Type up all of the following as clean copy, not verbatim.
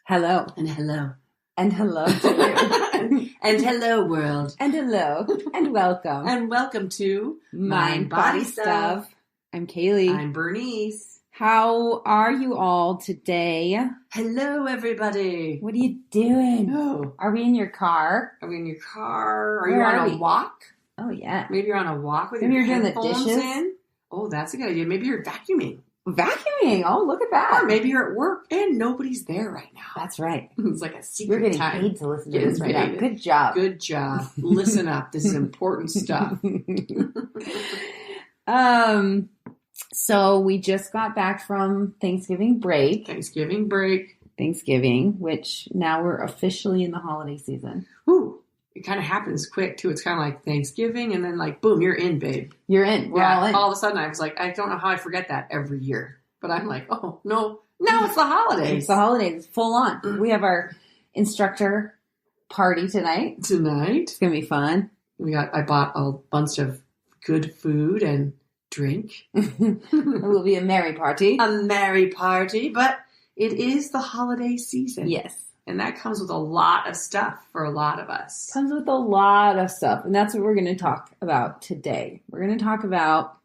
Hello. And hello. And hello to you. And hello, world. And hello. And welcome. And welcome to Mind Body Stuff. I'm Kali. I'm Bernice. How are you all today? Hello, everybody. What are you doing? Oh. Are we in your car? Are we in your car? Are Where you are on we? a walk? Oh, yeah. Maybe you're on a walk with Maybe your you're doing the headphones dishes. in. Oh, that's a good idea. Maybe you're vacuuming. Vacuuming. Oh, look at that. Or maybe you're at work and nobody's there right now. That's right. It's like a secret We're getting time. paid to listen to Getting this right now. paid. Good job. Good job. Listen up. This is important stuff. So we just got back from Thanksgiving break. Thanksgiving break. Which now we're officially in the holiday season. Ooh. It kind of happens quick, too. It's kind of like Thanksgiving, and then, like, boom, you're in, babe. You're in. We're all in. All of a sudden, I was like, I don't know how I forget that every year. But I'm like, oh, no. Now it's the holidays. It's the holidays. Full on. We have our instructor party tonight. It's going to be fun. I bought a bunch of good food and drink. It will be a merry party. A merry party, but it is the holiday season. Yes. And that comes with a lot of stuff for a lot of us. Comes with a lot of stuff. And that's what we're going to talk about today. We're going to talk about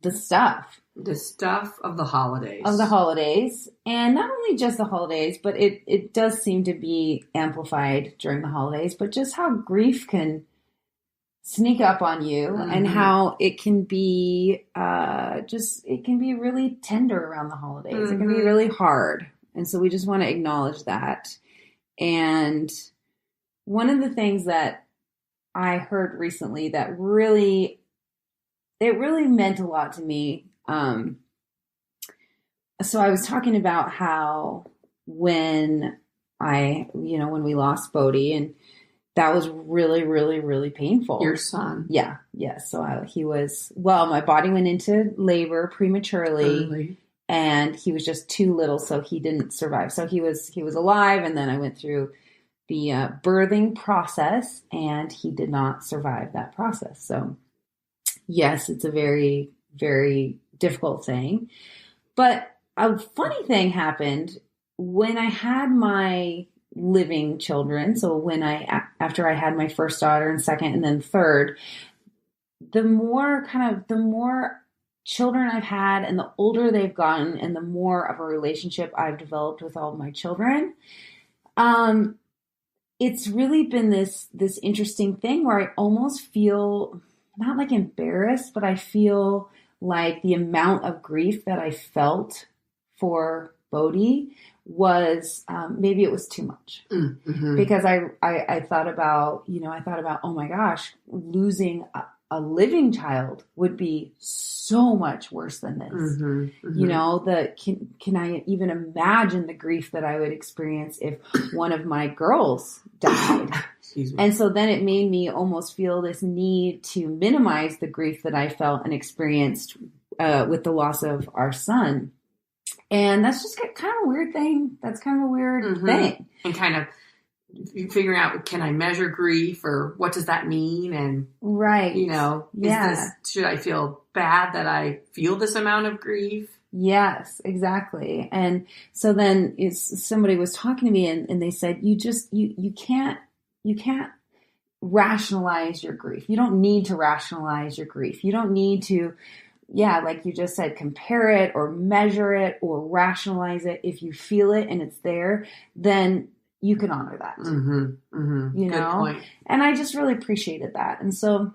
the stuff. The stuff of the holidays. And not only just the holidays, but it does seem to be amplified during the holidays, but just how grief can sneak up on you and how it can be it can be really tender around the holidays. It can be really hard. And so we just want to acknowledge that. And one of the things that I heard recently that it really meant a lot to me. So I was talking about how when we lost Bodhi, and that was really, really, really painful. Your son. Yeah. Yeah. So my body went into labor prematurely. Early. And he was just too little, so he didn't survive. So he was alive, and then I went through the birthing process, and he did not survive that process. So, yes, it's a very, very difficult thing. But a funny thing happened when I had my living children. So after I had my first daughter and second and then third, the more children I've had and the older they've gotten and the more of a relationship I've developed with all of my children, it's really been this interesting thing where I almost feel not like embarrassed, but I feel like the amount of grief that I felt for Bodhi was maybe it was too much because I thought about oh my gosh, losing a living child would be so much worse than this. Can I even imagine the grief that I would experience if one of my girls died? And so then it made me almost feel this need to minimize the grief that I felt and experienced with the loss of our son. And that's just kind of a weird thing. That's kind of a weird thing. And kind of figuring out, can I measure grief, or what does that mean? And right. Should I feel bad that I feel this amount of grief? Yes, exactly. And so then somebody was talking to me and they said, you can't rationalize your grief. You don't need to rationalize your grief. You don't need to, like you just said, compare it or measure it or rationalize it. If you feel it and it's there, then you can honor that. Good point. And I just really appreciated that. And so,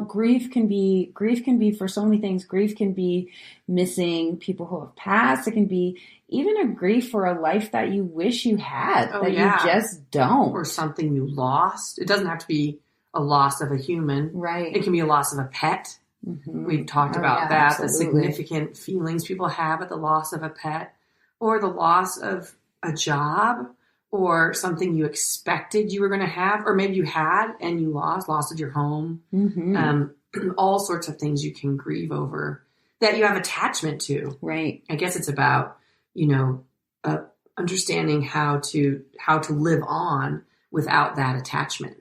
grief can be for so many things. Grief can be missing people who have passed. It can be even a grief for a life that you wish you had, you just don't. Or something you lost. It doesn't have to be a loss of a human. Right. It can be a loss of a pet. We've talked about that, absolutely. The significant feelings people have at the loss of a pet, or the loss of a job, or something you expected you were going to have, or maybe you had and you lost of your home. All sorts of things you can grieve over that you have attachment to. Right. I guess it's about, understanding how to live on without that attachment.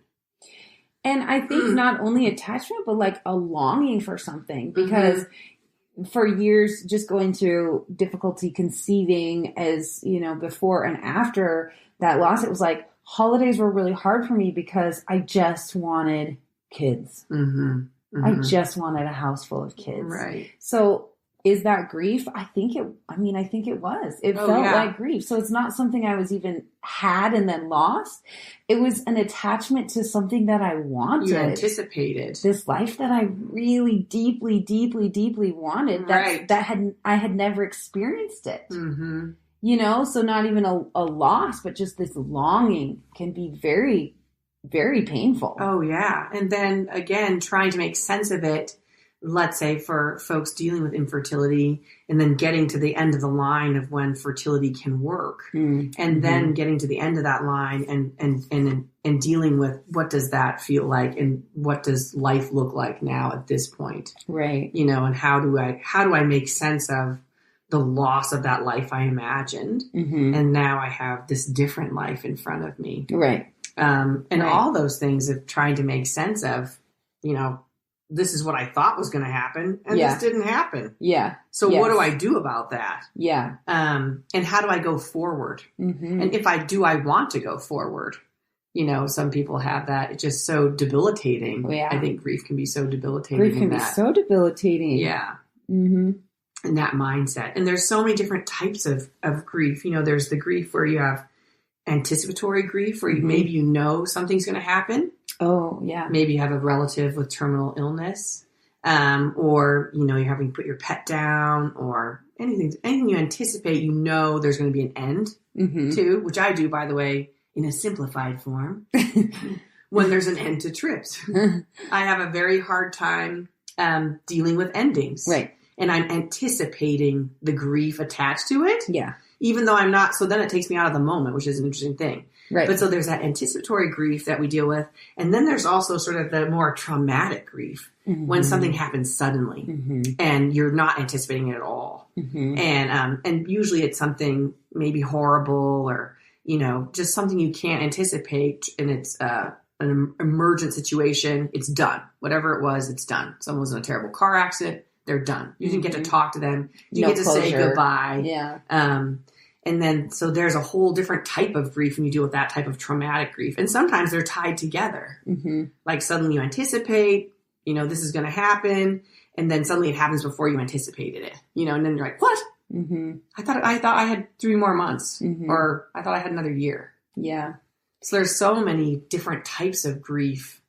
And I think not only attachment, but like a longing for something, because for years, just going through difficulty conceiving as, before and after that loss, it was like holidays were really hard for me because I just wanted kids. I just wanted a house full of kids. Right. So is that grief? I think it was. It felt like grief. So it's not something I was even had and then lost. It was an attachment to something that I wanted. You anticipated. This life that I really deeply, deeply, deeply wanted. I had never experienced it. So not even a loss, but just this longing can be very, very painful. Oh, yeah. And then again, trying to make sense of it, let's say for folks dealing with infertility, and then getting to the end of the line of when fertility can work, and then getting to the end of that line and dealing with what does that feel like, and what does life look like now at this point, right? And how do I make sense of the loss of that life I imagined, and now I have this different life in front of me, right? All those things of trying to make sense of, this is what I thought was going to happen, and this didn't happen. Yeah. So what do I do about that? Yeah. And how do I go forward? And if I do, I want to go forward. Some people have that. It's just so debilitating. Yeah. I think grief can be so debilitating. Grief can be so debilitating. Yeah. And that mindset. And there's so many different types of grief. There's the grief where you have anticipatory grief, where maybe something's going to happen. Oh, yeah. Maybe you have a relative with terminal illness, or, you're having to put your pet down, or anything you anticipate, there's going to be an end to, which I do, by the way, in a simplified form, when there's an end to trips. I have a very hard time dealing with endings. Right. And I'm anticipating the grief attached to it. Yeah. Even though I'm not, so then it takes me out of the moment, which is an interesting thing. Right. But so there's that anticipatory grief that we deal with. And then there's also sort of the more traumatic grief when something happens suddenly and you're not anticipating it at all. And usually it's something maybe horrible, or, just something you can't anticipate, and it's an emergent situation. It's done. Whatever it was, it's done. Someone was in a terrible car accident. They're done. You didn't get to talk to them. You get to say goodbye. Yeah. And then, so there's a whole different type of grief when you deal with that type of traumatic grief. And sometimes they're tied together. Like suddenly you anticipate, this is going to happen. And then suddenly it happens before you anticipated it, and then you're like, what? I thought I had 3 more months, or I thought I had another year. Yeah. So there's so many different types of grief.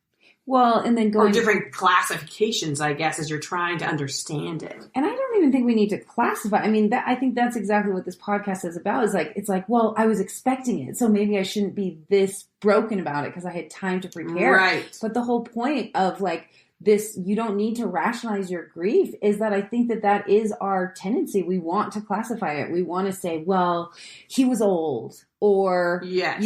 Well, and then or different classifications, I guess, as you're trying to understand it. And I don't even think we need to classify. I mean, I think that's exactly what this podcast is about. It's like, well, I was expecting it, so maybe I shouldn't be this broken about it because I had time to prepare. Right. But the whole point of like this, you don't need to rationalize your grief, is that I think that is our tendency. We want to classify it. We want to say, well, he was old. Or, yes.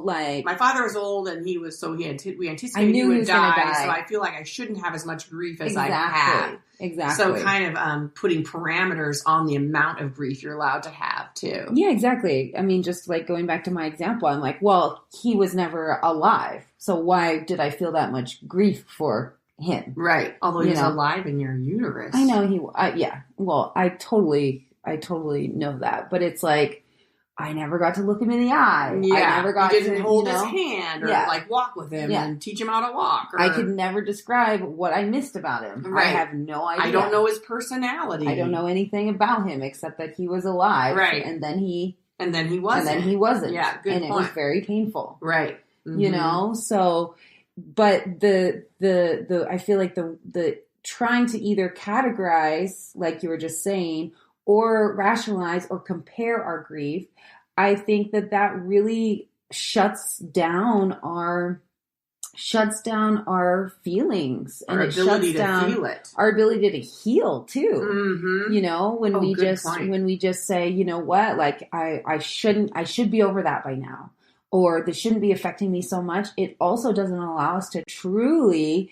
Like... My father was old, and we anticipated he would die, so I feel like I shouldn't have as much grief as I had. Exactly. So kind of putting parameters on the amount of grief you're allowed to have, too. Yeah, exactly. I mean, just like going back to my example, I'm like, well, he was never alive, so why did I feel that much grief for him? Right. Although he's alive in your uterus. I know yeah. Well, I totally know that, but it's like, I never got to look him in the eye. Yeah, I never got you didn't to hold his hand or like walk with him and teach him how to walk. Or... I could never describ what I missed about him. Right. I have no idea. I don't know his personality. I don't know anything about him except that he was alive. Right. And then he wasn't. Yeah, good point. It was very painful. Right. So, but the I feel like the trying to either categorize, like you were just saying, or rationalize or compare our grief, I think that really shuts down our feelings, and it shuts down feel it. Our ability to heal too. When we just say, you know what, like I should be over that by now, or this shouldn't be affecting me so much, it also doesn't allow us to truly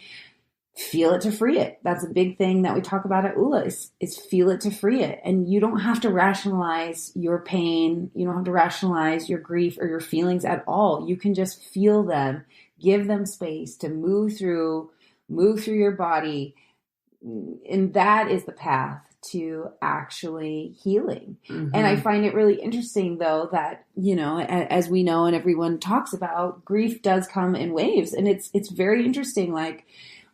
feel it to free it. That's a big thing that we talk about at ULA is feel it to free it. And you don't have to rationalize your pain. You don't have to rationalize your grief or your feelings at all. You can just feel them, give them space to move through your body. And that is the path to actually healing. Mm-hmm. And I find it really interesting though that, as we know and everyone talks about, grief does come in waves. And it's very interesting. Like,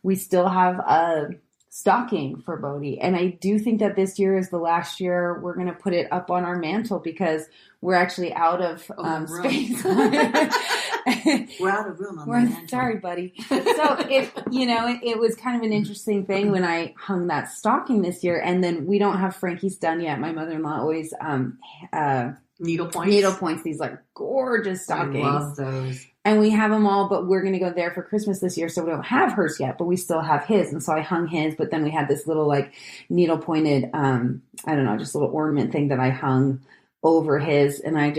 we still have a stocking for Bodhi. And I do think that this year is the last year we're going to put it up on our mantle because we're actually out of space. We're out of room on the mantle. Sorry, buddy. So it was kind of an interesting thing when I hung that stocking this year. And then we don't have Frankie's done yet. My mother-in-law always needle points these like gorgeous stockings. I love those. And we have them all, but we're going to go there for Christmas this year. So we don't have hers yet, but we still have his. And so I hung his, but then we had this little like needle pointed, just little ornament thing that I hung over his. And I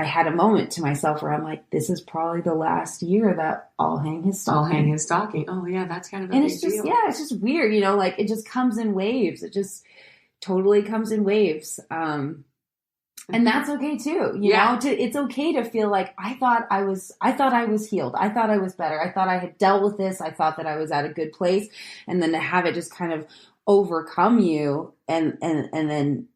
had a moment to myself where I'm like, this is probably the last year that I'll hang his stocking. Oh yeah. That's kind of a big deal. It's just weird, like it just comes in waves. It just totally comes in waves. And that's okay too, it's okay to feel like I thought I was healed. I thought I was better. I thought I had dealt with this. I thought that I was at a good place. And then to have it just kind of overcome you and then,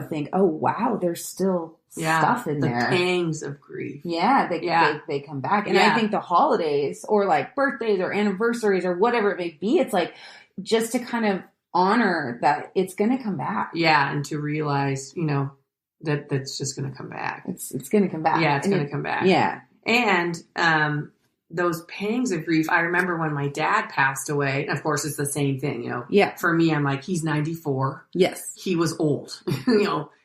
think, oh wow, there's still stuff in there. The pangs of grief. Yeah. They come back. And I think the holidays or like birthdays or anniversaries or whatever it may be, it's like just to kind of honor that it's going to come back. Yeah. And to realize, that's just going to come back. It's going to come back. Yeah, it's going to come back. Yeah. And those pangs of grief, I remember when my dad passed away, and of course it's the same thing, Yeah. For me, I'm like, he's 94. Yes. He was old.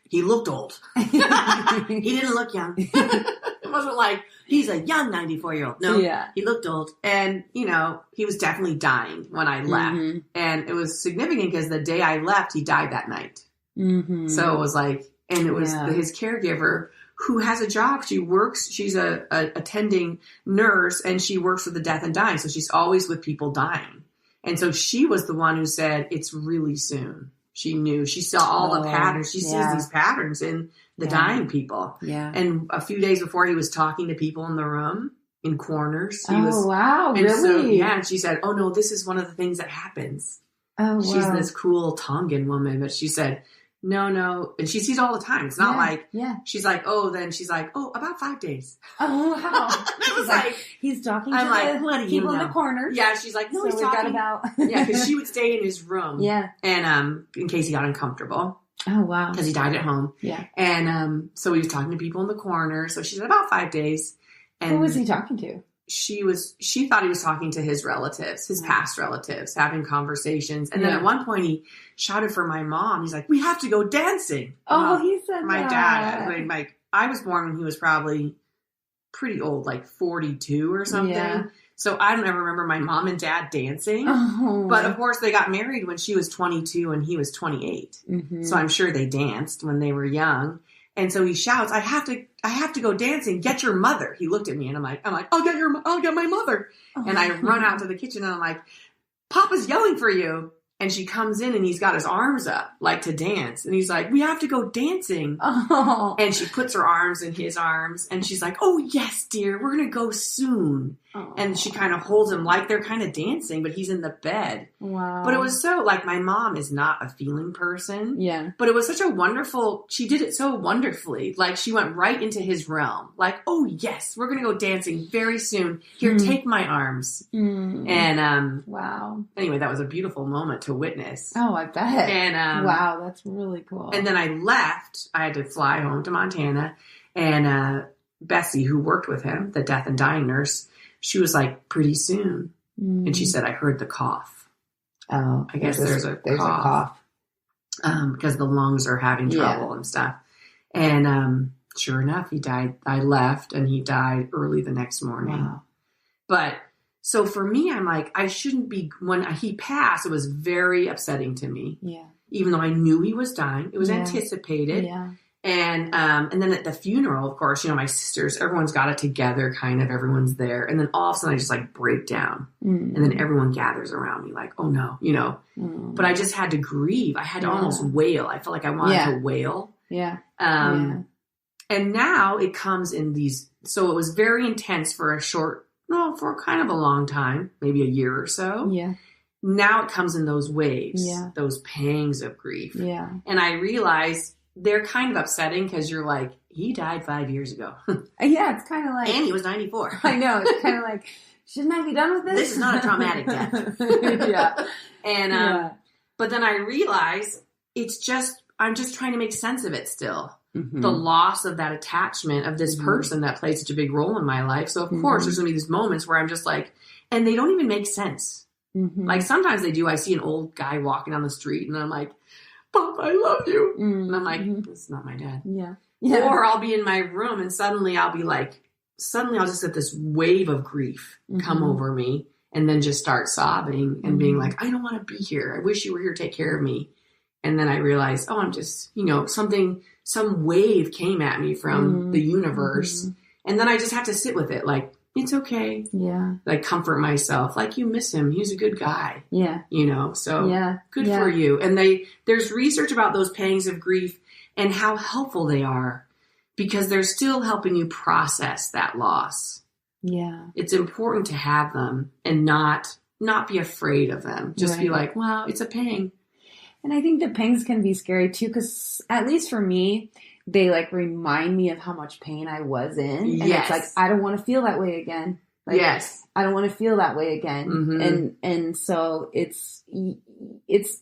He looked old. He didn't look young. It wasn't like, he's a young 94-year-old. No, He looked old. And, he was definitely dying when I left. Mm-hmm. And it was significant because the day I left, he died that night. Mm-hmm. So it was like, and it was his caregiver who has a job. She's a attending nurse and she works with the death and dying. So she's always with people dying. And so she was the one who said, it's really soon. She knew, she saw all the patterns. She sees these patterns in the dying people. Yeah. And a few days before he was talking to people in the room in corners. Wow. And really? So, and she said, oh no, this is one of the things that happens. Oh, wow. She's this cool Tongan woman, but she said, no. And she sees all the time. It's not she's like, about 5 days. Oh, wow. It was like, he's talking I'm to like, the what do people you know? in the corner. Yeah, she's like, no, so he's talking about. Yeah, because she would stay in his room. Yeah. And in case he got uncomfortable. Oh, wow. Because he died at home. Yeah. And so he was talking to people in the corner. So she said about 5 days. And who was he talking to? She thought he was talking to his relatives, his past relatives, having conversations. And then at one point he shouted for my mom. He's like, we have to go dancing. Oh, he said my dad. Like, I was born when he was probably pretty old, like 42 or something. Yeah. So I don't ever remember my mom and dad dancing. Oh. But of course they got married when she was 22 and he was 28. Mm-hmm. So I'm sure they danced when they were young. And so he shouts, I have to go dancing. Get your mother. He looked at me and I'm like, I'll get my mother. Oh. And I run out to the kitchen and I'm like, Papa's yelling for you. And she comes in and he's got his arms up like to dance. And he's like, we have to go dancing. Oh. And she puts her arms in his arms and she's like, oh yes, dear, we're going to go soon. Oh. And she kind of holds him like they're kind of dancing, but he's in the bed. Wow. But it was so like, my mom is not a feeling person. Yeah. But it was such a wonderful, she did it so wonderfully. Like she went right into his realm. Like, oh yes, we're going to go dancing very soon. Here, take my arms. And, wow. Anyway, that was a beautiful moment to witness. Oh, I bet. And, wow, that's really cool. And then I left. I had to fly home to Montana. And, Bessie, who worked with him, the death and dying nurse, she was like, pretty soon. And she said, I heard the cough. Oh, I guess there's a cough. Because the lungs are having trouble and stuff. And sure enough, he died. I left and he died early the next morning. Wow. But so for me, I'm like, I shouldn't be, when he passed, it was very upsetting to me. Yeah. Even though I knew he was dying, it was anticipated. Yeah. And then at the funeral, of course, my sisters, everyone's got it together, kind of, everyone's there. And then all of a sudden I just like break down and then everyone gathers around me like, oh no, but I just had to grieve. I had to almost wail. I felt like I wanted to wail. Yeah. And now it comes in these, so it was very intense for for kind of a long time, maybe a year or so. Yeah. Now it comes in those waves, those pangs of grief. Yeah. And I realized they're kind of upsetting because you're like, he died 5 years ago. Yeah, it's kind of like... And he was 94. I know. It's kind of like, shouldn't I be done with this? This is not a traumatic death. Yeah. And, but then I realized I'm just trying to make sense of it still. Mm-hmm. The loss of that attachment of this person that played such a big role in my life. So, of course, there's going to be these moments where I'm just like, and they don't even make sense. Mm-hmm. Like, sometimes they do. I see an old guy walking down the street, and I'm like, Pop, I love you. Mm-hmm. And I'm like, this is not my dad. Yeah. Or I'll be in my room, and suddenly I'll just get this wave of grief come over me, and then just start sobbing and being like, I don't want to be here. I wish you were here to take care of me. And then I realized, I'm just, some wave came at me from the universe. And then I just have to sit with it. Like, it's okay. Yeah. Like, comfort myself. Like, you miss him. He's a good guy. Yeah. So good for you. And there's research about those pangs of grief and how helpful they are because they're still helping you process that loss. Yeah. It's important to have them and not be afraid of them. Just be like, well, it's a pang. And I think the pangs can be scary too, because at least for me, they like remind me of how much pain I was in. And it's like, I don't want to feel that way again. Like, I don't want to feel that way again. Mm-hmm. And so it's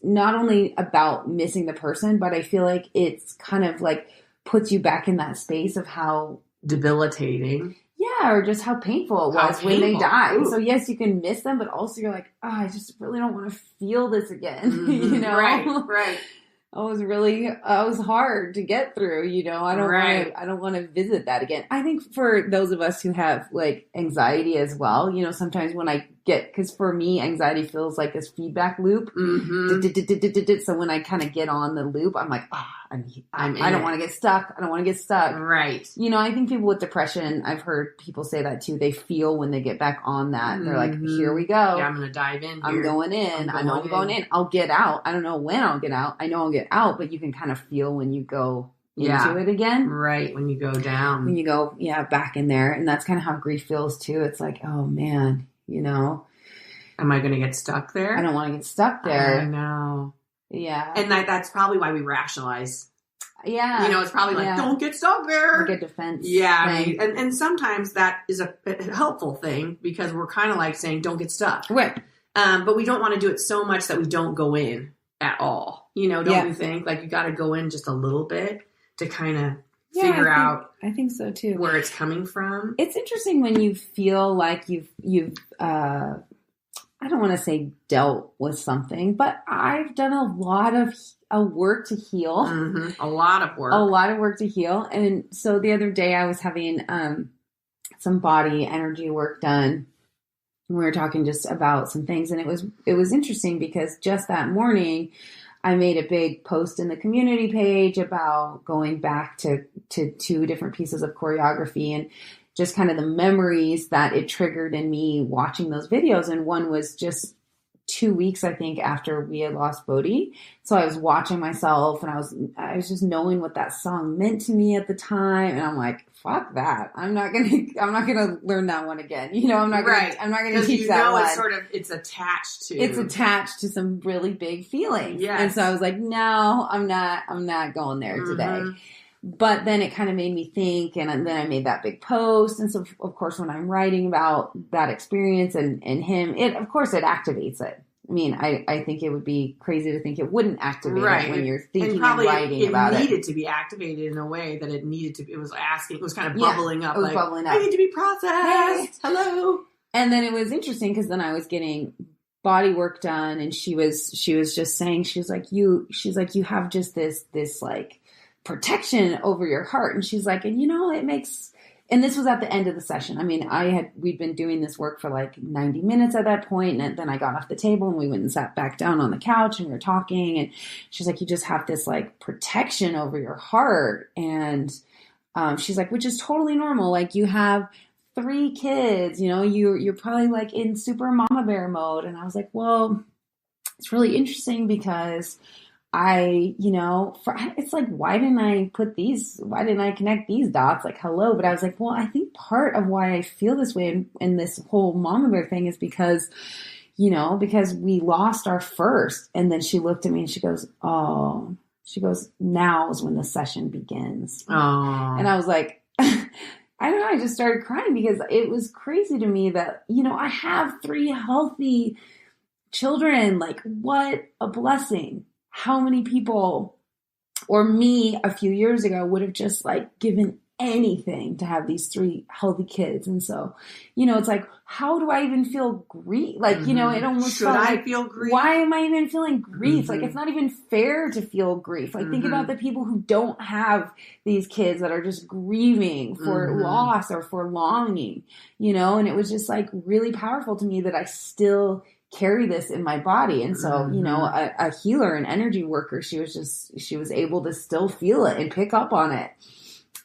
not only about missing the person, but I feel like it's kind of like puts you back in that space of how debilitating. Yeah, or just how painful it was when they died. Ooh. So yes, you can miss them, but also you're like, I just really don't want to feel this again. Mm-hmm. Right. It was hard to get through, I don't want to visit that again. I think for those of us who have like anxiety as well, sometimes when I because for me, anxiety feels like this feedback loop. Mm-hmm. So when I kind of get on the loop, I'm like, I don't want to get stuck. I don't want to get stuck. Right. I think people with depression, I've heard people say that too. They feel when they get back on that, they're like, here we go. Yeah, I'm going to dive in here. I'm going in. I know I'm going in. I'll get out. I don't know when I'll get out. I know I'll get out, but you can kind of feel when you go into it again. Right. When you go down. When you go, back in there. And that's kind of how grief feels too. It's like, oh man, am I going to get stuck there? I don't want to get stuck there. I know. Yeah. And that's probably why we rationalize. Yeah. It's probably like, don't get stuck there. Like a defense. Yeah. And sometimes that is a helpful thing because we're kind of like saying, don't get stuck. Right. But we don't want to do it so much that we don't go in at all. Don't you think? Like, you got to go in just a little bit to kind of figure out. I think so too. Where it's coming from. It's interesting when you feel like you've I don't want to say dealt with something, but I've done a lot of work to heal. Mm-hmm. A lot of work to heal. And so the other day I was having some body energy work done. We were talking just about some things, and it was interesting because just that morning I made a big post in the community page about going back to 2 different pieces of choreography and just kind of the memories that it triggered in me watching those videos. And one was just 2 weeks, I think, after we had lost Bodhi. So I was watching myself and I was just knowing what that song meant to me at the time. And I'm like, fuck that. I'm not going to learn that one again. I'm not going to teach that one. It's attached to some really big feelings. Yes. And so I was like, no, I'm not going there today. But then it kind of made me think, and then I made that big post. And so, of course, when I'm writing about that experience and him, it activates it. I mean, I think it would be crazy to think it wouldn't activate it when you're thinking and writing about it. It needed to be activated in a way that it needed to. It was kind of bubbling up. Bubbling up. I need to be processed. Hey. Hello. And then it was interesting because then I was getting body work done, and she was just saying, she's like, you have just this like protection over your heart. And she's like, and it and this was at the end of the session. I mean, we'd been doing this work for like 90 minutes at that point, and then I got off the table and we went and sat back down on the couch and we were talking, and she's like, you just have this like protection over your heart. And she's like, which is totally normal. Like, you have 3 kids, you know, you're probably like in super mama bear mode. And I was like, well, it's really interesting because it's like, why didn't I connect these dots? Like, hello. But I was like, well, I think part of why I feel this way in this whole mama bear thing is because we lost our first. And then she looked at me and she goes, now is when the session begins. Oh. And I was like, I don't know. I just started crying because it was crazy to me that, I have 3 healthy children. Like, what a blessing. How many people, or me a few years ago, would have just like given anything to have these 3 healthy kids. And so, it's like, how do I even feel grief? Like, it almost should I feel grief? Why am I even feeling grief? Like, it's not even fair to feel grief. Like, think about the people who don't have these kids that are just grieving for loss or for longing, and it was just like really powerful to me that I still carry this in my body. And so, a healer, an energy worker, she was able to still feel it and pick up on it.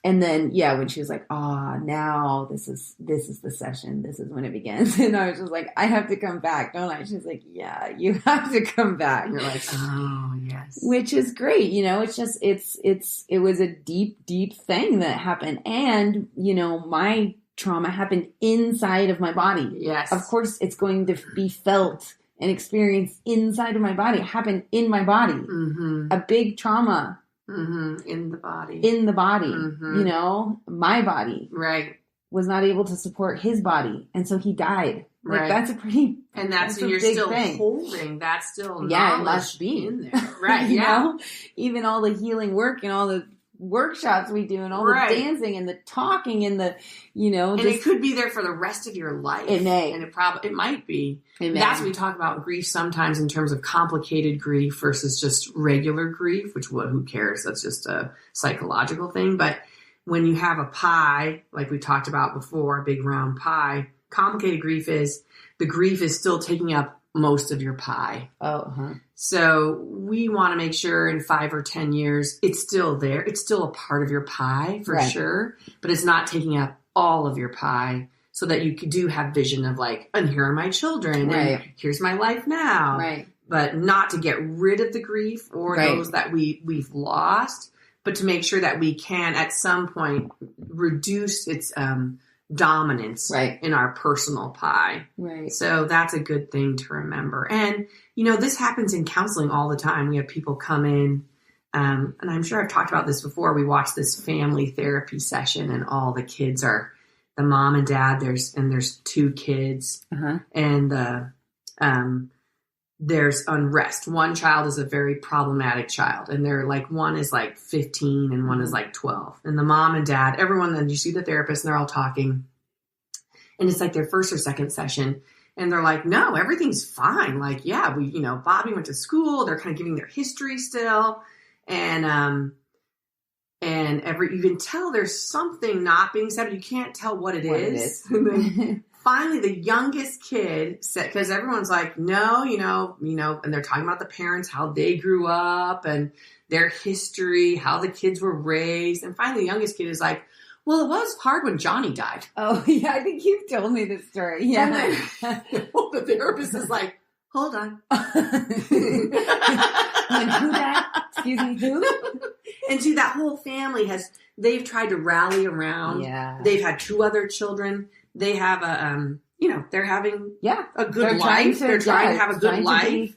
And then, when she was like, now this is the session. This is when it begins. And I was just like, I have to come back, don't I? She's like, yeah, you have to come back. You're like, oh, yes. Which is great. It's just, it was a deep, deep thing that happened. And, my trauma happened inside of my body. Yes. Of course, it's going to be felt and experienced inside of my body. It happened in my body. A big trauma. In the body. My body. Right. Was not able to support his body. And so he died. Like, right. That's a pretty, and that's you're big still thing. Holding. That's still it must be in there. Right. Even all the healing work and all the workshops we do and all the dancing and the talking and the, and it could be there for the rest of your life. It may. And it might be. That's what we talk about grief sometimes in terms of complicated grief versus just regular grief, which who cares? That's just a psychological thing. But when you have a pie, like we talked about before, a big round pie, complicated grief is the grief is still taking up most of your pie. So we want to make sure in 5 or 10 years, it's still there. It's still a part of your pie for sure, but it's not taking up all of your pie so that you do have vision of like, and here are my children and here's my life now. Right. But not to get rid of the grief or those that we've lost, but to make sure that we can at some point reduce its dominance in our personal pie. Right. So that's a good thing to remember. And, this happens in counseling all the time. We have people come in, and I'm sure I've talked about this before. We watch this family therapy session and all the kids are the mom and dad. There's 2 kids and there's unrest. One child is a very problematic child and they're like, one is like 15 and one is like 12. And the mom and dad, everyone, then you see the therapist and they're all talking and it's like their first or second session. And they're like, no, everything's fine. Like, yeah, we, Bobby went to school. They're kind of giving their history still. And you can tell there's something not being said, but you can't tell what it is. And then finally, the youngest kid said, because everyone's like, no, and they're talking about the parents, how they grew up and their history, how the kids were raised. And finally, the youngest kid is like, well, it was hard when Johnny died. Oh, yeah, I think you've told me this story. Yeah. And then, the therapist is like, hold on. When who died? Excuse me, who? And see, that whole family they've tried to rally around. Yeah. They've had 2 other children. They have they're having a good life. They're trying to have a good life.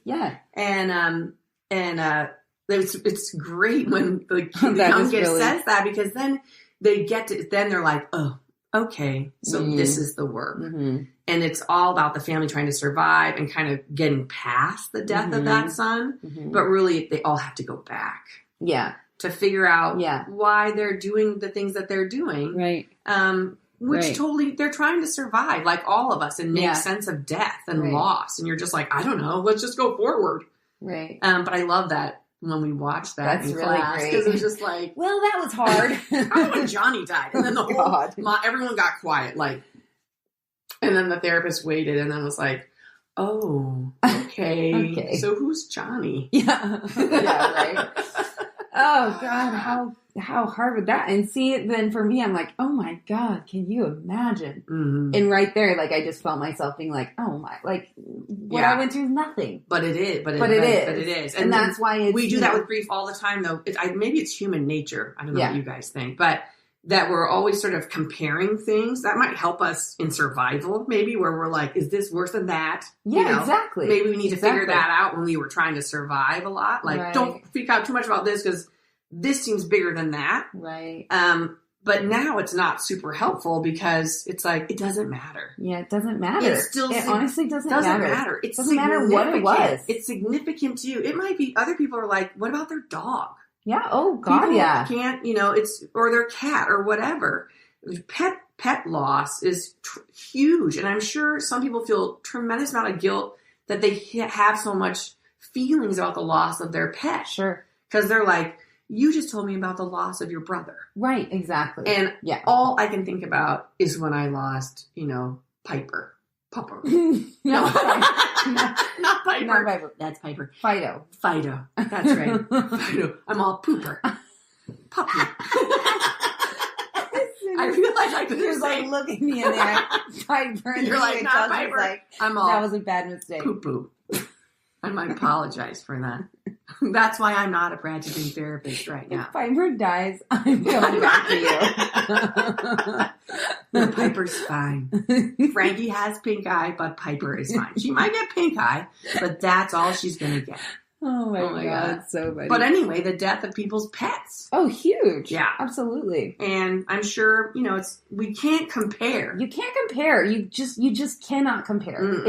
And it's great when the youngest says that because then then they're like, oh, okay, so this is the work. And it's all about the family trying to survive and kind of getting past the death of that son. But really, they all have to go back. Yeah. To figure out why they're doing the things that they're doing. Right. Which totally, they're trying to survive like all of us and make sense of death and loss. And you're just like, I don't know, let's just go forward. Right. But I love that when we watched that That's in really class. great. Because it was just like, well, that was hard. how when Johnny died? And then the whole, everyone got quiet. Like, and then the therapist waited and then was like, oh, okay. So who's Johnny? Yeah. Yeah, right. Oh God, how hard would that? And see, then for me, I'm like, oh my God, can you imagine? Mm-hmm. And right there, like I just felt myself being like, oh my, like what I went through is nothing. But it is. But it is. And that's why we do that with grief all the time, though. Maybe it's human nature. I don't know what you guys think, but that we're always sort of comparing things that might help us in survival, maybe where we're like, is this worse than that? Yeah, exactly. Maybe we need to figure that out when we were trying to survive a lot. Like, don't freak out too much about this because this seems bigger than that. Right. But now it's not super helpful because it's like, it doesn't matter. Yeah, it doesn't matter. It honestly doesn't matter. It doesn't matter what it was. It's significant to you. It might be other people are like, what about their dog? Yeah. Oh God. People yeah. Can't, or their cat or whatever. Pet loss is huge. And I'm sure some people feel tremendous amount of guilt that they have so much feelings about the loss of their pet. Sure. Because they're like, you just told me about the loss of your brother. Right. Exactly. And all I can think about is when I lost, Piper. Pupper. No. Not Piper. Not Piper. That's Piper. Fido. That's right. Fido. I'm all pooper. Puppy. I feel like I could just like, look at me in there. Piper. And you're like, not Piper. Like, I'm all that was a bad mistake. Poo-poo. I might apologize for that. That's why I'm not a practicing therapist right now. If Piper dies, I'm coming back to you. Piper's fine. Frankie has pink eye, but Piper is fine. She might get pink eye, but that's all she's going to get. Oh my God, so funny. But anyway, the death of people's pets. Oh, huge. Yeah. Absolutely. And I'm sure, we can't compare. You can't compare. You just cannot compare. Mm-mm.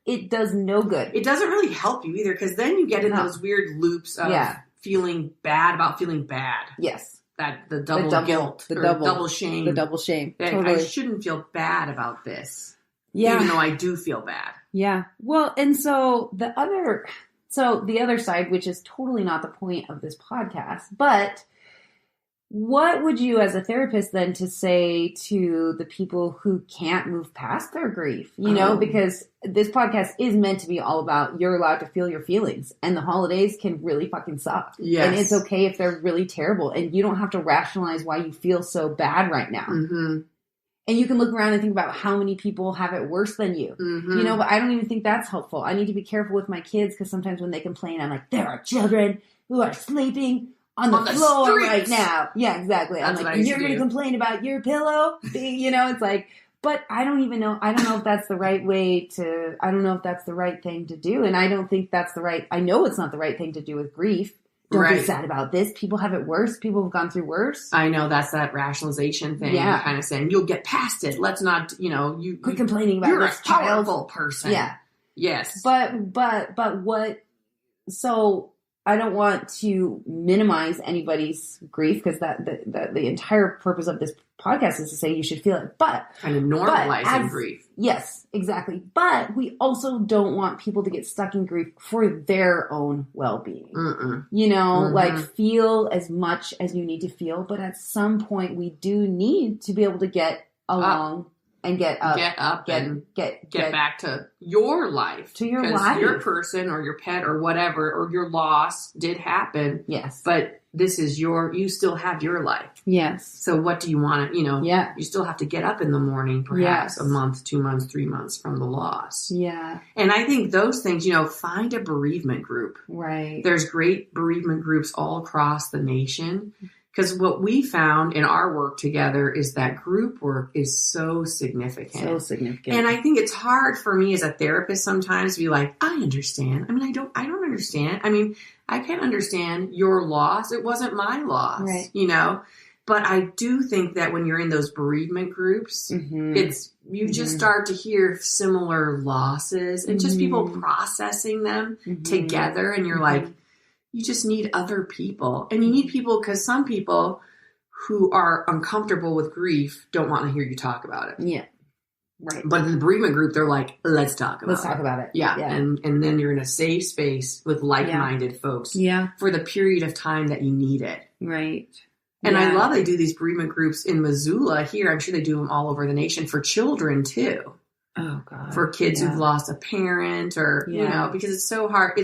It does no good. It doesn't really help you either, because then you get in those weird loops of feeling bad about feeling bad. Yes. The double guilt. The double shame. The double shame. Totally. I shouldn't feel bad about this. Yeah. Even though I do feel bad. Yeah. Well, and so the other side, which is totally not the point of this podcast, but what would you as a therapist then to say to the people who can't move past their grief? Because this podcast is meant to be all about you're allowed to feel your feelings, and the holidays can really fucking suck. Yes. And it's okay if they're really terrible, and you don't have to rationalize why you feel so bad right now. Mm-hmm. And you can look around and think about how many people have it worse than you. Mm-hmm. But I don't even think that's helpful. I need to be careful with my kids because sometimes when they complain, I'm like, there are children who are sleeping on the floor streets right now. Yeah, exactly. That's I'm like, you're going to complain about your pillow? It's like, but I don't even know. I don't know if that's the right way to, I don't know if that's the right thing to do. And I don't think that's I know it's not the right thing to do with grief. Don't be sad about this. People have it worse. People have gone through worse. I know, that's that rationalization thing. Yeah. Kind of saying, you'll get past it. Let's not, quit complaining about you're this a powerful person. Yeah. Yes. But what, so I don't want to minimize anybody's grief because the entire purpose of this podcast is to say you should feel it, but kind of normalizing grief. Yes, exactly. But we also don't want people to get stuck in grief for their own well-being. Mm-mm. Like feel as much as you need to feel, but at some point we do need to be able to get along and get up, get back to your life, to your life. Your person or your pet or whatever, or your loss did happen. Yes. But this is you still have your life. Yes. So what do you want to, you still have to get up in the morning, perhaps a month, 2 months, 3 months from the loss. Yeah. And I think those things, find a bereavement group. Right. There's great bereavement groups all across the nation. Because what we found in our work together is that group work is so significant. So significant. And I think it's hard for me as a therapist sometimes to be like, I understand. I mean, I don't understand. I mean, I can't understand your loss. It wasn't my loss, right. But I do think that when you're in those bereavement groups, you just start to hear similar losses and just people processing them together. And you're like, you just need other people. And you need people because some people who are uncomfortable with grief don't want to hear you talk about it. Yeah. Right. But in the bereavement group, they're like, let's talk about it. Yeah. And then you're in a safe space with like-minded folks for the period of time that you need it. Right. And I love they do these bereavement groups in Missoula here. I'm sure they do them all over the nation for children too. Oh God. For kids who've lost a parent or, because it's so hard.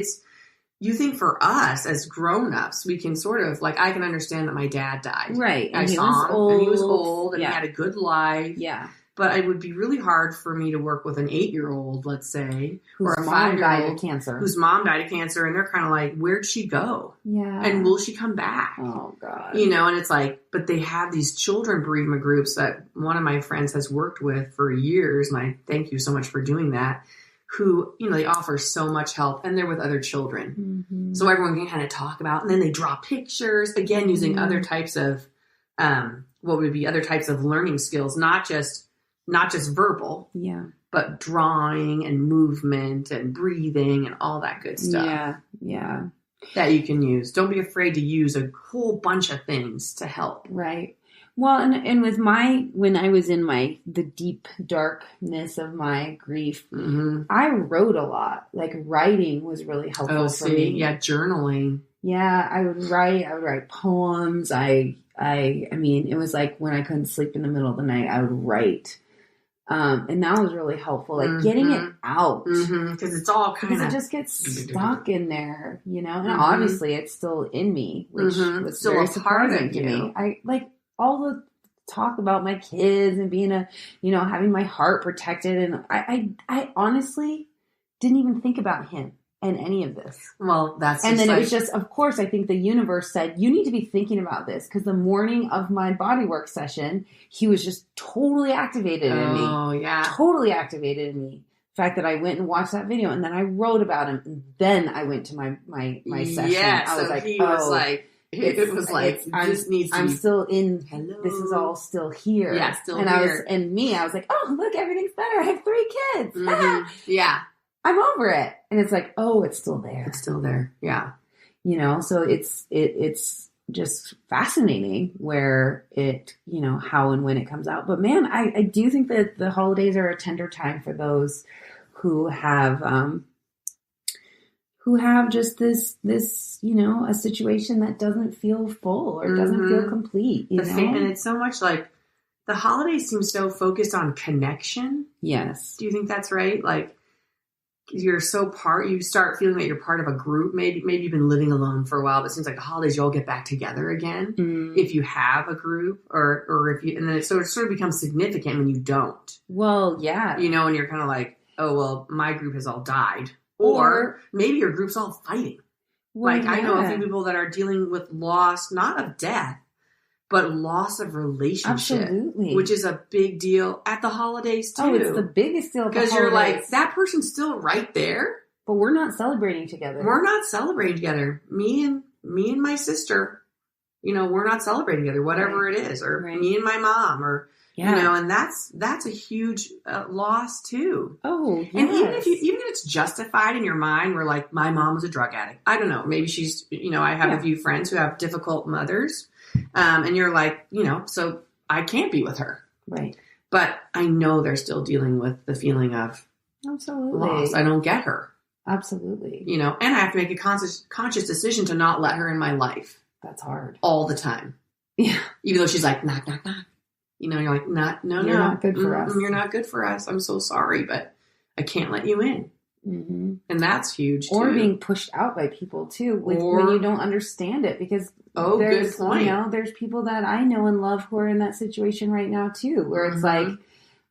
You think for us as grown-ups, we can sort of, like, I can understand that my dad died. Right. I saw him, and he was old, and he had a good life. Yeah. But it would be really hard for me to work with an 8-year-old, let's say, or a 5-year-old mom died of cancer. Whose mom died of cancer, and they're kind of like, where'd she go? Yeah. And will she come back? Oh, God. And it's like, but they have these children bereavement groups that one of my friends has worked with for years, and I thank you so much for doing that, who, they offer so much help, and they're with other children. Mm-hmm. So everyone can kind of talk about, and then they draw pictures, again, using other types of, what would be other types of learning skills, not just verbal, but drawing and movement and breathing and all that good stuff. Yeah. That you can use. Don't be afraid to use a whole bunch of things to help. Right. Well, and with when I was in the deep darkness of my grief, I wrote a lot. Like writing was really helpful for me. Yeah, journaling. Yeah, I would write poems. I mean, it was like when I couldn't sleep in the middle of the night, I would write. And that was really helpful, like getting it out. Because it's all because it just gets stuck in there, and obviously it's still in me, which was still very surprising to me. I like all the talk about my kids and being having my heart protected. And I honestly didn't even think about him and any of this. Well, that's and then it was just, of course, I think the universe said, you need to be thinking about this, because the morning of my bodywork session, he was just totally activated in me. Oh, yeah. Totally activated in me. The fact that I went and watched that video, and then I wrote about him, and then I went to my session. Yeah, I was so like, he was like, it was like, this needs to I'm be... still in, Hello. This is all still here. Yeah, still and here. I was like, oh, look, everything's better. I have 3 kids. Yeah. I'm over it. And it's like, oh, it's still there. It's still there. Yeah. So it's just fascinating where it, how and when it comes out. But man, I do think that the holidays are a tender time for those who have just this, a situation that doesn't feel full or doesn't feel complete, And it's so much like the holidays seem so focused on connection. Yes. Do you think that's right? Like, you start feeling that you're part of a group. Maybe you've been living alone for a while, but it seems like the holidays you all get back together again. If you have a group or if you, and then it sort of becomes significant when you don't. Well, yeah. And you're kind of like, oh, well, my group has all died. Or maybe your group's all fighting. Well, I know a few people that are dealing with loss, not of death, but loss of relationship. Absolutely. Which is a big deal at the holidays, too. Oh, it's the biggest deal at the holidays. Because you're like, that person's still right there. But we're not celebrating together. We're not celebrating together. Me and my sister, we're not celebrating together, whatever it is. Or me and my mom, or, and that's a huge loss, too. Oh, yes. And even if it's justified in your mind, we're like, my mom was a drug addict. I don't know. Maybe she's, I have a few friends who have difficult mothers. And you're like, so I can't be with her. Right. But I know they're still dealing with the feeling of loss. I don't get her. Absolutely. And I have to make a conscious decision to not let her in my life. That's hard. All the time. Yeah. Even though she's like, knock, knock, knock. You're like, no. You're not good for us. You're not good for us. I'm so sorry, but I can't let you in. Mm-hmm. And that's huge, too. Or being pushed out by people, too, when you don't understand it. Because good point. There's people that I know and love who are in that situation right now, too, where it's like,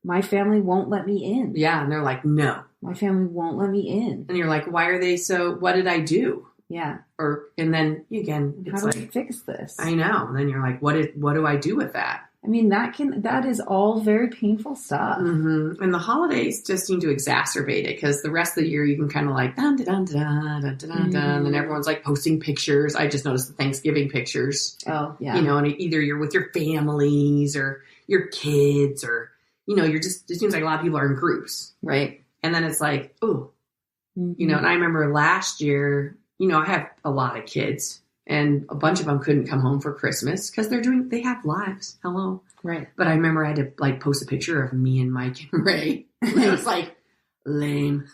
my family won't let me in. Yeah, and they're like, no. My family won't let me in. And you're like, why are they what did I do? Yeah. And then, again, how do I fix this? I know. And then you're like, what do I do with that? I mean, that is all very painful stuff. Mm-hmm. And the holidays just seem to exacerbate it, because the rest of the year you can kind of like, dun, dun, dun, dun, dun, dun, dun, and everyone's like posting pictures. I just noticed the Thanksgiving pictures. Oh, yeah. And either you're with your families or your kids, or, it seems like a lot of people are in groups. Right. And then it's like, oh, and I remember last year, I have a lot of kids. And a bunch of them couldn't come home for Christmas because they have lives. Hello. Right. But I remember I had to like post a picture of me and Mike and Ray. And it was like, lame.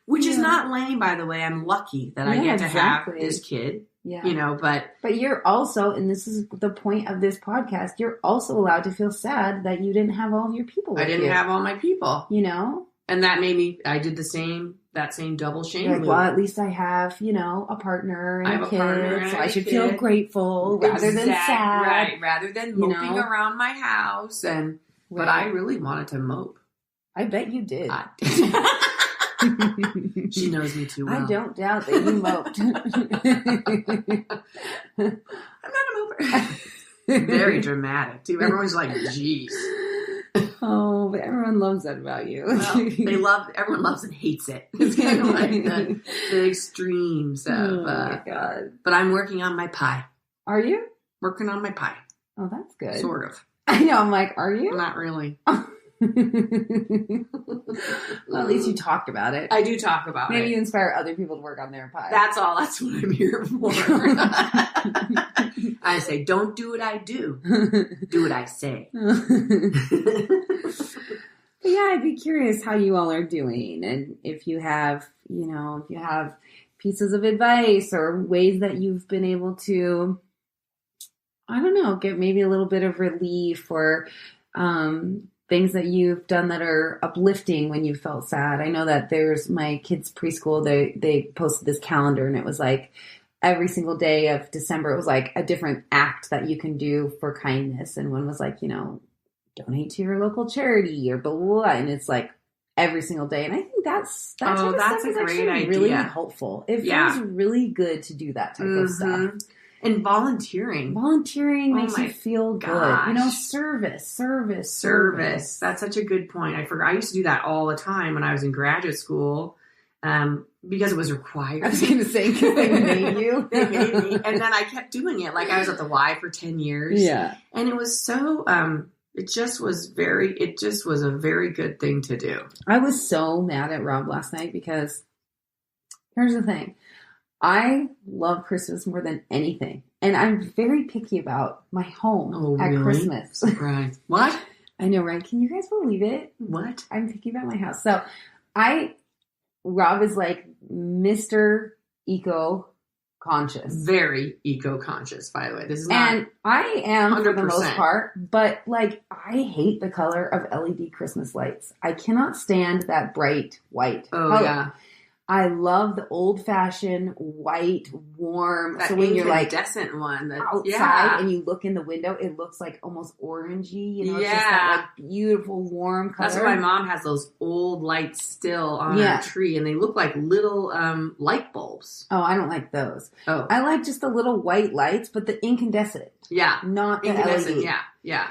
Which is not lame, by the way. I'm lucky that I get to have this kid. Yeah. You know, but you're also, and this is the point of this podcast, you're also allowed to feel sad that you didn't have all of your people with you. I didn't have all my people. You know? And that made me, I did that same double shame loop. Well, at least I have, a partner and a kid, so I should feel grateful rather than sad. Right, rather than moping around my house. But I really wanted to mope. I bet you did. I did. She knows me too well. I don't doubt that you moped. I'm not a moper. Very dramatic, too. Everyone's like, geez. Oh, but everyone loves that about you. Well, everyone loves and hates it. It's kind of like the extremes of, oh my God. But I'm working on my pie. Are you? Working on my pie. Oh, that's good. Sort of. I know, I'm like, are you? Not really. Well, at least you talked about it. I do talk about it. Maybe you inspire other people to work on their pie. That's all. That's what I'm here for. I say, don't do what I do. Do what I say. Yeah, I'd be curious how you all are doing. And if you have, pieces of advice or ways that you've been able to, I don't know, get maybe a little bit of relief or, things that you've done that are uplifting when you felt sad. I know that there's my kids' preschool, they posted this calendar and it was like every single day of December, it was like a different act that you can do for kindness. And one was like, donate to your local charity or blah, blah, blah. And it's like every single day. And I think that's a great idea. Really helpful. It feels really good to do that type of stuff. And volunteering. Makes you feel good. Service. That's such a good point. I used to do that all the time when I was in graduate school because it was required. I was going to say, because they made you. They made me. And then I kept doing it. Like I was at the Y for 10 years. Yeah. And it was so, it just was a very good thing to do. I was so mad at Rob last night because here's the thing. I love Christmas more than anything. And I'm very picky about my home at Christmas. Surprise. What? I know, right? Can you guys believe it? What? I'm picky about my house. So Rob is like Mr. Eco-conscious. Very eco-conscious, by the way. This is not. And I am 100%. For the most part, but like I hate the color of LED Christmas lights. I cannot stand that bright white color. Yeah. I love the old-fashioned white, warm. That so when you're like incandescent one outside and you look in the window, it looks like almost orangey. It's just that like beautiful, warm color. That's why my mom has those old lights still on her tree, and they look like little light bulbs. Oh, I don't like those. Oh, I like just the little white lights, but the incandescent. Yeah, not the incandescent. LED. Yeah.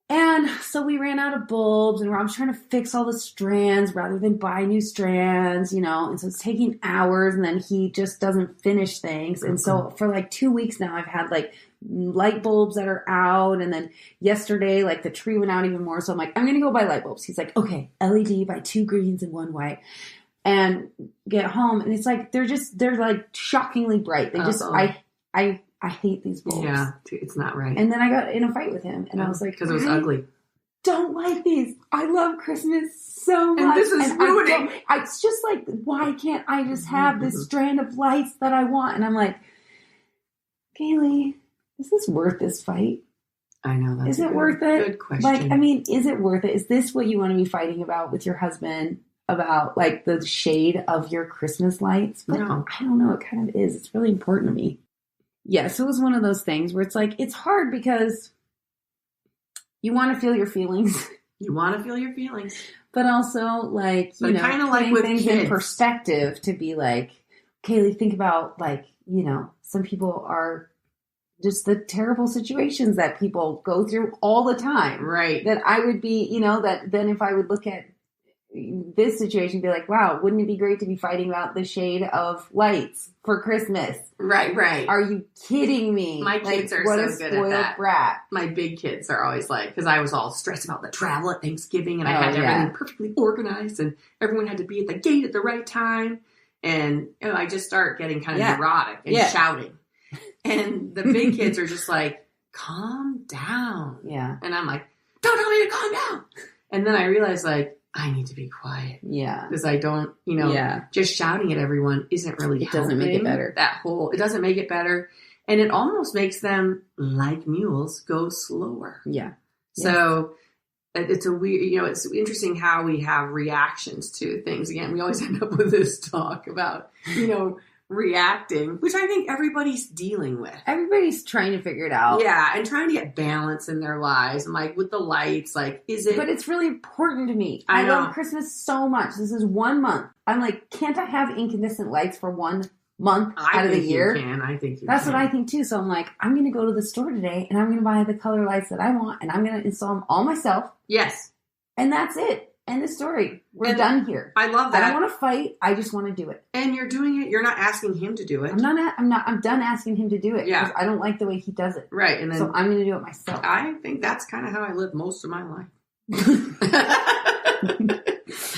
And so we ran out of bulbs and Rob's trying to fix all the strands rather than buy new strands, and so it's taking hours and then he just doesn't finish things. And so for like 2 weeks now, I've had like light bulbs that are out. And then yesterday, like the tree went out even more. So I'm like, I'm going to go buy light bulbs. He's like, okay, LED, buy 2 greens and 1 white and get home. And it's like, they're like shockingly bright. They just, I hate these bulbs. Yeah, it's not right. And then I got in a fight with him, and I was like, because it was ugly. Don't like these. I love Christmas so much. And this is ruining. It's just like, why can't I just have this strand of lights that I want? And I'm like, Kaylee, is this worth this fight? I know. That's is it worth it? Good question. Like, I mean, is it worth it? Is this what you want to be fighting about with your husband? About like the shade of your Christmas lights? But no. I don't know. It kind of is. It's really important to me. Yeah, so it was one of those things where it's like, it's hard because you want to feel your feelings. But also, like, kind of like with things kids. In perspective to be like, Kaylee, think about, like, some people are just the terrible situations that people go through all the time. Right. That I would be, that then if I would look at this situation, be like, wow, wouldn't it be great to be fighting about the shade of lights for Christmas? Right. Are you kidding me? My kids are so good at that. Brat. My big kids are always like, because I was all stressed about the travel at Thanksgiving and I had everything perfectly organized and everyone had to be at the gate at the right time. And I just start getting kind of neurotic and shouting. And the big kids are just like, calm down. Yeah. And I'm like, don't tell me to calm down. And then I realize, like, I need to be quiet. Yeah. Because I don't, just shouting at everyone isn't really helping. It doesn't make it better. It doesn't make it better. And it almost makes them, like mules, go slower. Yeah. So it's a weird, it's interesting how we have reactions to things. Again, we always end up with this talk about, reacting, which I think everybody's dealing with. Everybody's trying to figure it out. Yeah, and trying to get balance in their lives. And like with the lights, like, is it... But it's really important to me. I love Christmas so much. This is 1 month. I'm like, can't I have incandescent lights for 1 month out of the year? I think you That's can. what I think too. So I'm like, I'm going to go to the store today and I'm going to buy the color lights that I want and I'm going to install them all myself. Yes. And that's it. End of story. We're done here. I love that. I don't want to fight. I just want to do it. And you're doing it. You're not asking him to do it. I'm done asking him to do it. Yeah. Because I don't like the way he does it. Right. And then, so I'm going to do it myself. I think that's kind of how I live most of my life.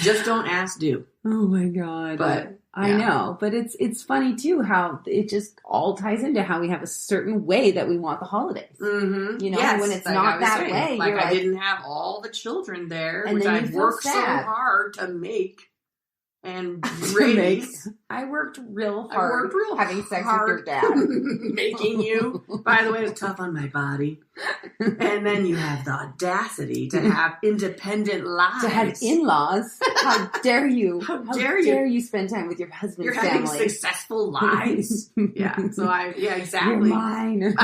Just don't ask, do. Oh my God. But I know. But it's funny too how it just all ties into how we have a certain way that we want the holidays. Mm-hmm. Yes, when it's not that way. Like I didn't have all the children there, and which I've worked so hard to make and raise. I worked real hard. Having sex with your dad. Making you. By the way, it's tough on my body. And then you have the audacity to have independent lives. To have in-laws. How dare you? How dare you spend time with your husband's family? You're having successful lives. Yeah. So exactly. You're mine.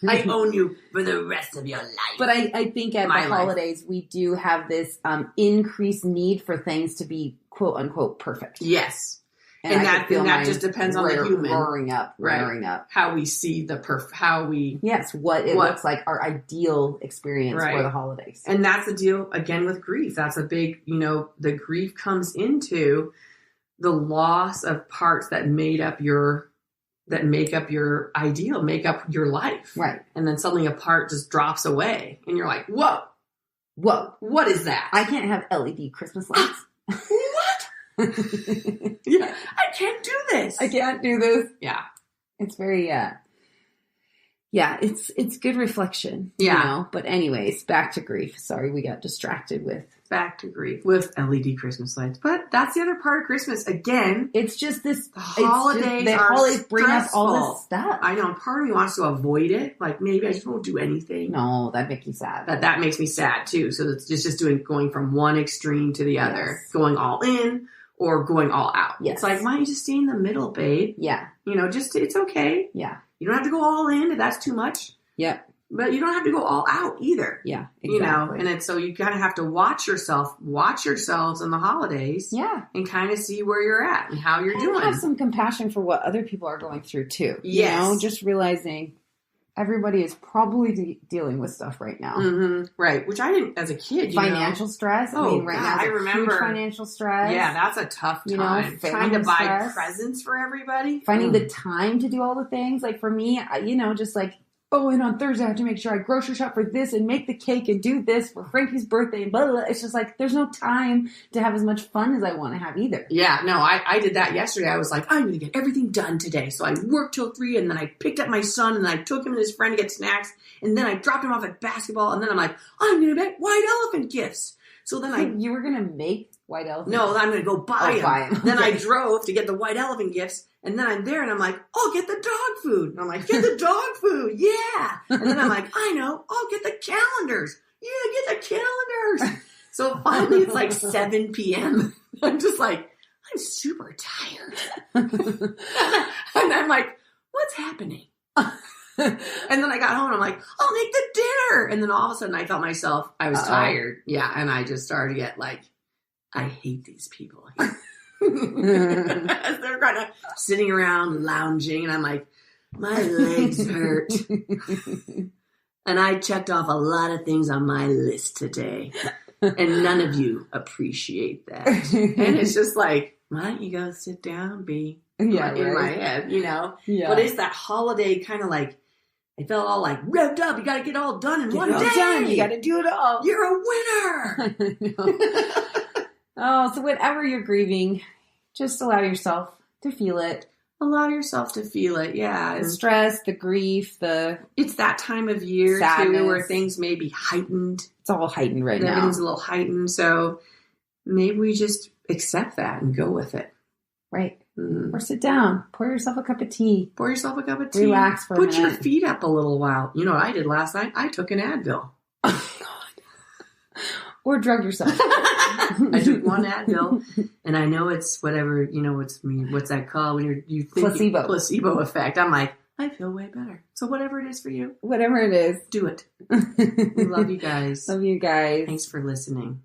I own you for the rest of your life. But I think at the holidays, we do have this increased need for things to be quote unquote perfect. Yes. And that just depends on the human. Roaring up. How we see the Yes, what it looks like, our ideal experience for the holidays. And that's the deal, again, with grief. That's a big, the grief comes into the loss of parts that make up your ideal, make up your life. Right. And then suddenly a part just drops away. And you're like, whoa, what is that? I can't have LED Christmas lights. What? Yeah, I can't do this. I can't do this. Yeah. It's very, it's good reflection. Yeah. But anyways, back to grief. Sorry, we got distracted with LED Christmas lights. But that's the other part of Christmas. Again, it's just this. The holidays bring us all this stuff. I know. Part of me wants to avoid it. Like maybe I just won't do anything. No, that'd make you sad. That makes me sad too. So it's just going from one extreme to the other, going all in or going all out. Yes. It's like, why don't you just stay in the middle, babe? Yeah. It's okay. Yeah. You don't have to go all in if that's too much. Yep. But you don't have to go all out either. Yeah, exactly. And so you kind of have to watch yourselves in the holidays. Yeah. And kind of see where you're at and how you're doing. Have some compassion for what other people are going through too. Yes. Just realizing everybody is probably dealing with stuff right now. Mm-hmm. Right. Which I didn't as a kid. Financial stress. Oh, right now, I remember huge financial stress. Yeah, that's a tough time. Trying to buy presents for everybody. Finding the time to do all the things. Like for me, just like, and on Thursday I have to make sure I grocery shop for this and make the cake and do this for Frankie's birthday and blah, blah, blah. It's just like, there's no time to have as much fun as I want to have either. Yeah, no, I did that yesterday. I was like, I'm going to get everything done today. So I worked till 3 and then I picked up my son and I took him and his friend to get snacks. And then I dropped him off at basketball. And then I'm like, I'm going to make white elephant gifts. So then you were going to make white elephant? No, I'm going to go buy them. Then I drove to get the white elephant gifts. And then I'm there and I'm like, I'll get the dog food. And I'm like, get the dog food. Yeah. And then I'm like, I know, I'll get the calendars. Yeah, get the calendars. So finally it's like 7 p.m. I'm just like, I'm super tired. And I'm like, what's happening? And then I got home and I'm like, I'll make the dinner. And then all of a sudden I felt myself, I was tired. Yeah. And I just started to get like, I hate these people. They're kind of sitting around lounging and I'm like, my legs hurt. And I checked off a lot of things on my list today. And none of you appreciate that. And it's just like, why don't you go sit down, B? Yeah, in my head, Yeah. But it's that holiday kind of like, I felt all like revved up. You got to get it all done in one day. You got to do it all. You're a winner. So whenever you're grieving, just allow yourself to feel it. Allow yourself to feel it. Yeah. The stress, the grief, it's that time of year sadness. too, where things may be heightened. It's all heightened right now. Everything's a little heightened. So maybe we just accept that and go with it. Right. Or sit down. Pour yourself a cup of tea. Pour yourself a cup of tea. Relax for a minute. Put your feet up a little while. You know what I did last night? I took an Advil. Oh, God. Or drug yourself. I took one Advil, and I know it's whatever, what's that called when you think placebo effect. I'm like, I feel way better. So whatever it is for you. Whatever it is. Do it. We love you guys. Love you guys. Thanks for listening.